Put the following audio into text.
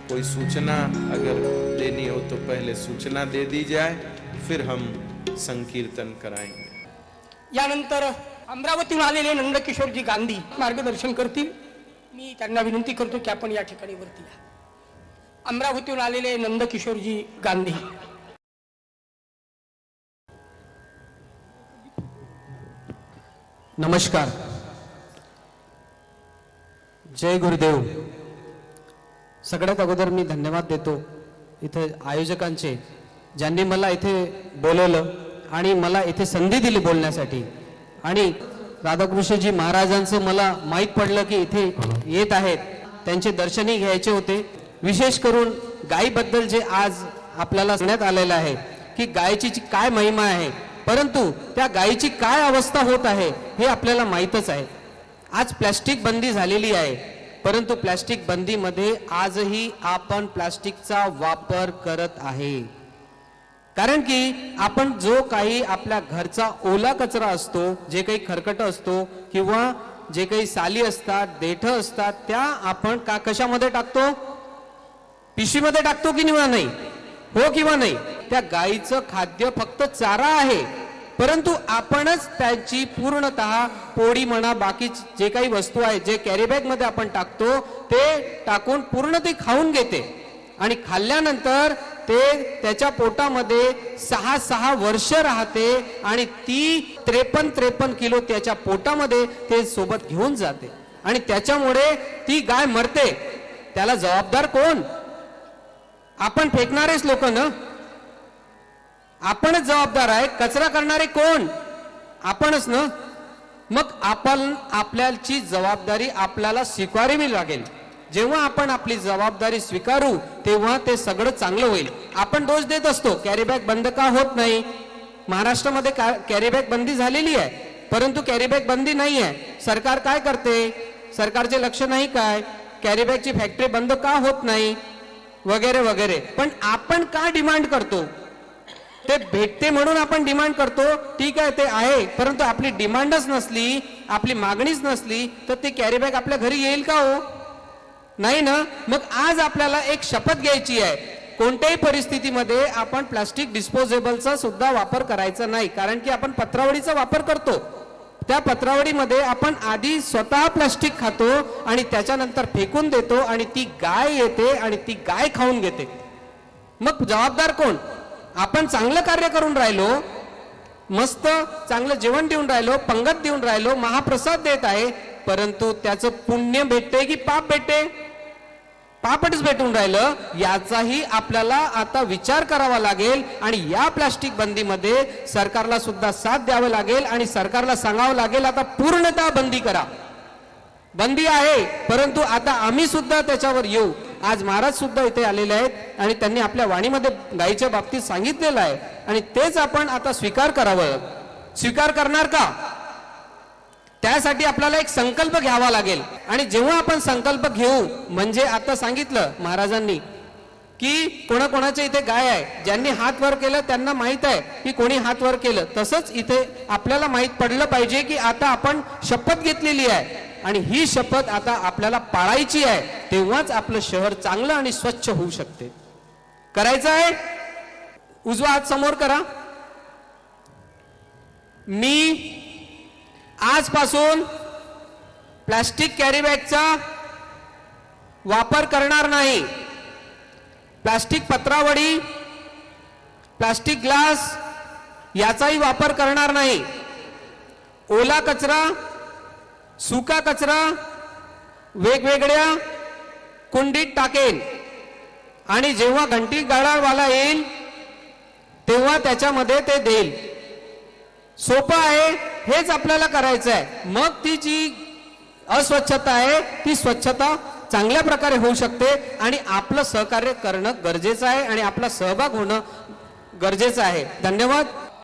कोई सूचना अगर देनी हो तो पहले सूचना दे दी जाए, फिर हम संकीर्तन कराएंगे। यानंतर अमरावतीहून आलेले नंदकिशोरजी गांधी मार्गदर्शन करतील। मी त्यांना विनंती करतो की आपण या ठिकाणी वरती या। अमरावतीहून आलेले नंदकिशोरजी गांधी। नमस्कार, जय गुरुदेव। सगळ्यात अगोदर मी धन्यवाद देतो इथे आयोजकांचे, ज्यांनी मला इथे बोलवलं आणि मला इथे संधी दिली बोलण्यासाठी। आणि राधाकृष्णजी महाराजांचं मला माहीत पडलं की इथे येत आहेत, त्यांचे दर्शनही घ्यायचे होते। विशेष करून गायीबद्दल जे आज आपल्याला सांगण्यात आलेलं आहे की गायीची काय महिमा आहे, परंतु त्या गायीची काय अवस्था होत आहे हे आपल्याला माहीतच आहे। आज प्लास्टिक बंदी झालेली आहे, परंतु प्लास्टिक बंदीमध्ये आजही आपण प्लास्टिकचा वापर करत आहे। कारण की आपण जो काही आपल्या घरचा ओला कचरा असतो, जे काही खरकट असतो किंवा जे काही साली असतात, देठ असतात, त्या आपण कशामध्ये टाकतो? पिशवीमध्ये टाकतो की नाही? हो किंवा नाही? त्या गायीचं खाद्य फक्त चारा आहे, परंतु आपणच त्याची पूर्णतः पोळी म्हणा, बाकी जे काही वस्तू आहे जे कॅरीबॅग मध्ये आपण टाकतो ते टाकून पूर्ण ती खाऊन घेते आणि खाल्ल्यानंतर ते त्याच्या पोटामध्ये 6 वर्ष राहते आणि ती 53 किलो त्याच्या पोटामध्ये ते सोबत घेऊन जाते आणि त्याच्यामुळे ती गाय मरते। त्याला जबाबदार कोण? आपण फेकणारेच लोक ना, आपणच जबाबदार आहे। कचरा करणारे कोण? आपणच ना। मग आपण आपल्याची जबाबदारी आपल्याला स्वीकारावी लागेल। जेव्हा आपण आपली जबाबदारी स्वीकारू तेव्हा ते सगळं चांगलं होईल। आपण दोष देत असतो कॅरीबॅग बंद का होत नाही? महाराष्ट्रामध्ये कॅरीबॅग बंदी झालेली आहे, परंतु कॅरीबॅग बंदी नाही आहे। सरकार काय करते? सरकारचे लक्ष नाही काय? कॅरीबॅगची फॅक्टरी बंद का होत नाही? वगैरे वगैरे। पण आपण का डिमांड करतो? ते भेटते म्हणून आपण डिमांड करतो, ठीक आहे, ते आहे, परंतु आपली डिमांडच नसली, आपली मागणीच नसली तर ती कॅरीबॅग आपल्या घरी येईल का हो? नाही ना। मग आज आपल्याला एक शपथ घ्यायची आहे, कोणत्याही परिस्थितीमध्ये आपण प्लास्टिक डिस्पोजेबलचा सुद्धा वापर करायचा नाही। कारण की आपण पत्रावळीचा वापर करतो, त्या पत्रावळीमध्ये आपण आधी स्वतः प्लास्टिक खातो आणि त्याच्यानंतर फेकून देतो आणि ती गाय येते आणि ती गाय खाऊन घेते। मग जबाबदार कोण? आपण चांगलं कार्य करून राहिलो, मस्त चांगलं जेवण देऊन राहिलो, पंगत देऊन राहिलो, महाप्रसाद देत आहे, परंतु त्याचं पुण्य भेटते की पाप भेटते? पापच भेटून राहिलं। याचाही आपल्याला आता विचार करावा लागेल आणि या प्लास्टिक बंदीमध्ये सरकारला सुद्धा साथ द्यावं लागेल आणि सरकारला सांगावं लागेल आता पूर्णतः बंदी करा। बंदी आहे, परंतु आता आम्ही सुद्धा त्याच्यावर येऊ। आज महाराज सुद्धा इथे आलेले आहेत आणि त्यांनी आपल्या वाणीमध्ये गायीच्या बाबतीत सांगितलेलं आहे आणि तेच आपण आता स्वीकार करावं। स्वीकार करणार का? त्यासाठी आपल्याला एक संकल्प घ्यावा लागेल आणि जेव्हा आपण संकल्प घेऊ, म्हणजे आता सांगितलं महाराजांनी की कोणाकोणाच्या इथे गाय आहे, ज्यांनी हात वर केलं त्यांना माहित आहे की कोणी हात वर केलं, तसंच इथे आपल्याला माहित पडलं पाहिजे की आता आपण शपथ घेतलेली आहे आणि ही शपथ आता आपल्याला पाळायची आहे, तेव्हाच आपलं शहर चांगलं आणि स्वच्छ होऊ शकते। करायचं आहे? उजवा हात समोर करा। मी आजपासून प्लास्टिक कॅरीबॅगचा वापर करणार नाही। प्लास्टिक पत्रावळी, प्लास्टिक ग्लास याचाही वापर करणार नाही। ओला कचरा, सुका कचरा वेगवेगळ्या कुंडीत टाकेन आणि जेव्हा घंटी गाडावाला येईल तेव्हा त्याच्यामध्ये ते देईल। सोपं आहे, हेच आपल्याला करायचं आहे। मग ती जी अस्वच्छता आहे ती स्वच्छता चांगल्या प्रकारे होऊ शकते आणि आपलं सहकार्य करणं गरजेचं आहे आणि आपला सहभाग होणं गरजेचं आहे। धन्यवाद।